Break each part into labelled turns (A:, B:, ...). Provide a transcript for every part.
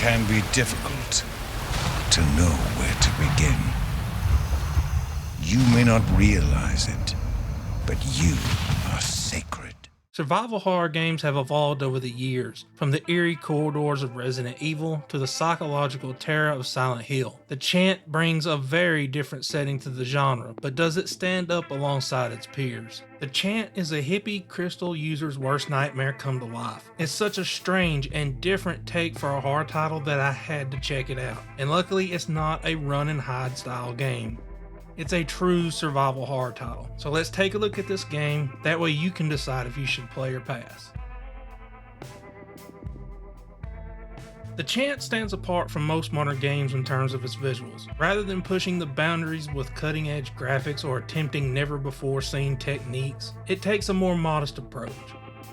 A: can be difficult to know where to begin. You may not realize it, but you are sacred.
B: Survival horror games have evolved over the years, from the eerie corridors of Resident Evil to the psychological terror of Silent Hill. The Chant brings a very different setting to the genre, but does it stand up alongside its peers? The Chant is a hippie crystal user's worst nightmare come to life. It's such a strange and different take for a horror title that I had to check it out, and luckily it's not a run and hide style game. It's a true survival horror title. So let's take a look at this game, that way you can decide if you should play or pass. The Chant stands apart from most modern games in terms of its visuals. Rather than pushing the boundaries with cutting edge graphics or attempting never before seen techniques, it takes a more modest approach,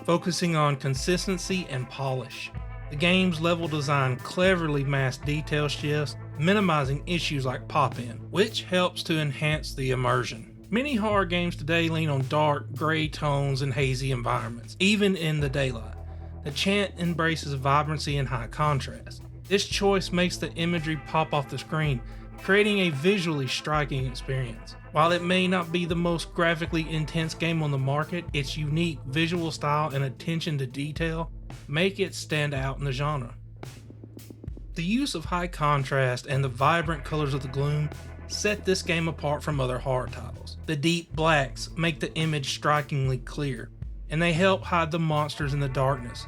B: focusing on consistency and polish. The game's level design cleverly masks detail shifts, minimizing issues like pop-in, which helps to enhance the immersion. Many horror games today lean on dark, gray tones and hazy environments, even in the daylight. The Chant embraces vibrancy and high contrast. This choice makes the imagery pop off the screen, creating a visually striking experience. While it may not be the most graphically intense game on the market, its unique visual style and attention to detail make it stand out in the genre. The use of high contrast and the vibrant colors of the gloom set this game apart from other horror titles. The deep blacks make the image strikingly clear, and they help hide the monsters in the darkness,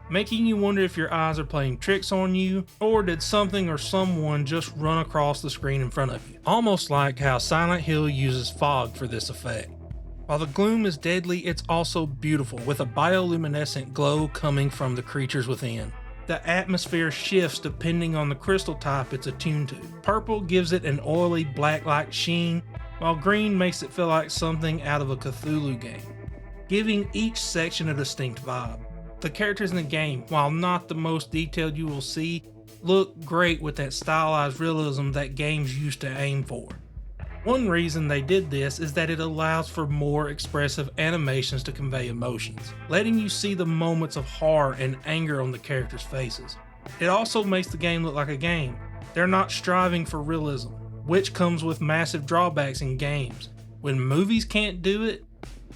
B: making you wonder if your eyes are playing tricks on you, or did something or someone just run across the screen in front of you. Almost like how Silent Hill uses fog for this effect. While the gloom is deadly, it's also beautiful, with a bioluminescent glow coming from the creatures within. The atmosphere shifts depending on the crystal type it's attuned to. Purple gives it an oily black-like sheen, while green makes it feel like something out of a Cthulhu game, giving each section a distinct vibe. The characters in the game, while not the most detailed you will see, look great with that stylized realism that games used to aim for. One reason they did this is that it allows for more expressive animations to convey emotions, letting you see the moments of horror and anger on the characters' faces. It also makes the game look like a game. They're not striving for realism, which comes with massive drawbacks in games. When movies can't do it,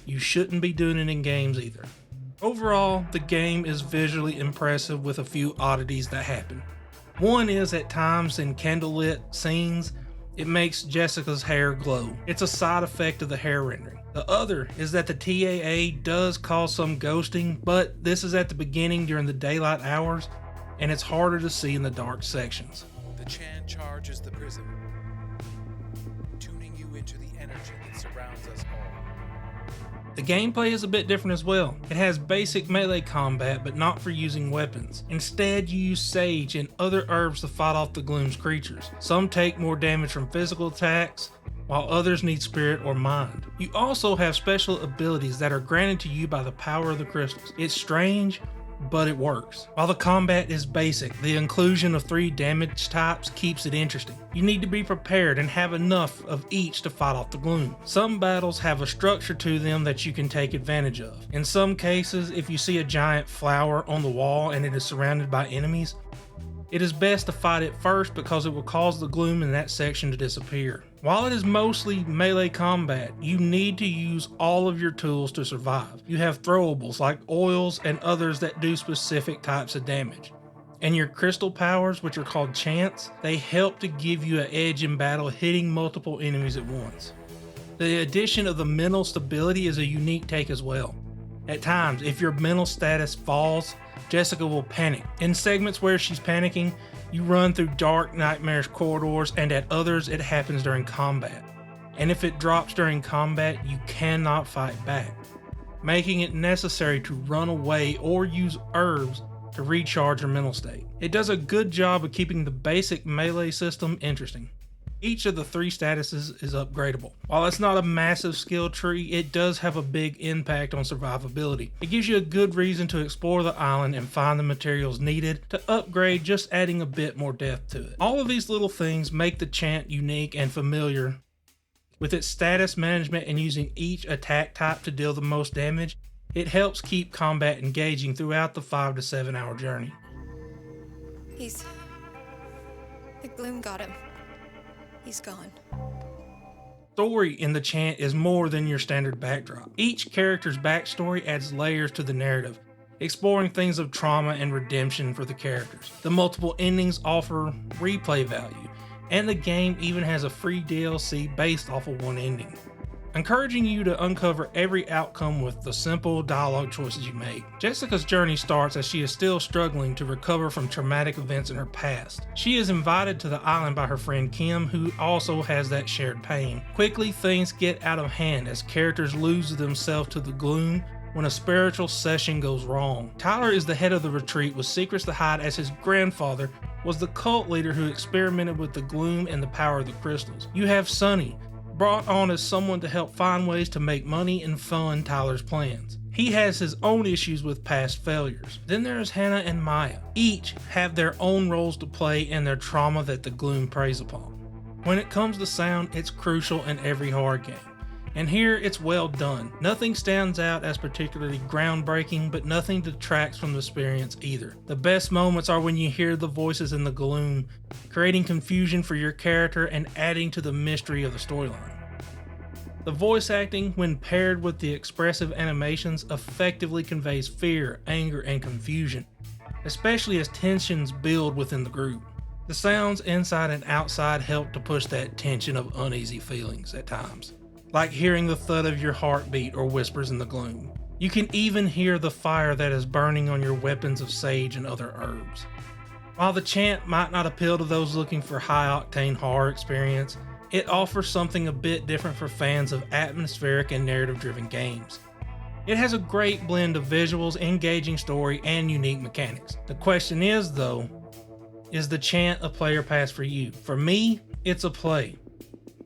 B: you shouldn't be doing it in games either. Overall, the game is visually impressive with a few oddities that happen. One is at times in candlelit scenes, it makes Jessica's hair glow. It's a side effect of the hair rendering. The other is that the TAA does cause some ghosting, but this is at the beginning during the daylight hours, and it's harder to see in the dark sections.
C: The Chant charges the prism, tuning you into the energy that surrounds us all.
B: The gameplay is a bit different as well. It has basic melee combat, but not for using weapons. Instead, you use sage and other herbs to fight off the gloom's creatures. Some take more damage from physical attacks, while others need spirit or mind. You also have special abilities that are granted to you by the power of the crystals. It's strange, but it works. While the combat is basic, the inclusion of 3 damage types keeps it interesting. You need to be prepared and have enough of each to fight off the gloom. Some battles have a structure to them that you can take advantage of. In some cases, if you see a giant flower on the wall and it is surrounded by enemies, it is best to fight it first because it will cause the gloom in that section to disappear. While it is mostly melee combat, you need to use all of your tools to survive. You have throwables like oils and others that do specific types of damage. And your crystal powers, which are called chants, they help to give you an edge in battle, hitting multiple enemies at once. The addition of the mental stability is a unique take as well. At times, if your mental status falls, Jessica will panic. In segments where she's panicking, you run through dark, nightmarish corridors, and at others it happens during combat. And if it drops during combat, you cannot fight back, making it necessary to run away or use herbs to recharge your mental state. It does a good job of keeping the basic melee system interesting. Each of the 3 statuses is upgradable. While it's not a massive skill tree, it does have a big impact on survivability. It gives you a good reason to explore the island and find the materials needed to upgrade, just adding a bit more depth to it. All of these little things make the Chant unique and familiar. With its status management and using each attack type to deal the most damage, it helps keep combat engaging throughout the 5 to 7 hour journey.
D: He's The gloom got him. He's gone.
B: Story in the Chant is more than your standard backdrop. Each character's backstory adds layers to the narrative, exploring things of trauma and redemption for the characters. The multiple endings offer replay value, and the game even has a free DLC based off of one ending, encouraging you to uncover every outcome with the simple dialogue choices you make. Jessica's journey starts as she is still struggling to recover from traumatic events in her past. She is invited to the island by her friend Kim, who also has that shared pain. Quickly, things get out of hand as characters lose themselves to the gloom when a spiritual session goes wrong. Tyler is the head of the retreat with secrets to hide, as his grandfather was the cult leader who experimented with the gloom and the power of the crystals. You have Sonny, brought on as someone to help find ways to make money and fund Tyler's plans. He has his own issues with past failures. Then there's Hannah and Maya. Each have their own roles to play in their trauma that the gloom preys upon. When it comes to sound, it's crucial in every horror game, and here it's well done. Nothing stands out as particularly groundbreaking, but nothing detracts from the experience either. The best moments are when you hear the voices in the gloom, creating confusion for your character and adding to the mystery of the storyline. The voice acting, when paired with the expressive animations, effectively conveys fear, anger, and confusion, especially as tensions build within the group. The sounds inside and outside help to push that tension of uneasy feelings at times, like hearing the thud of your heartbeat or whispers in the gloom. You can even hear the fire that is burning on your weapons of sage and other herbs. While the Chant might not appeal to those looking for high-octane horror experience, it offers something a bit different for fans of atmospheric and narrative-driven games. It has a great blend of visuals, engaging story, and unique mechanics. The question is, though, is the Chant a player pass for you? For me, it's a play.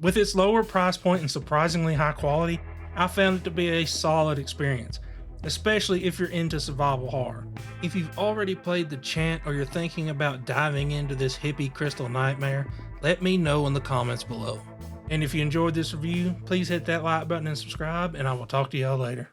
B: With its lower price point and surprisingly high quality, I found it to be a solid experience, especially if you're into survival horror. If you've already played the Chant or you're thinking about diving into this hippie crystal nightmare, let me know in the comments below. And if you enjoyed this review, please hit that like button and subscribe, and I will talk to y'all later.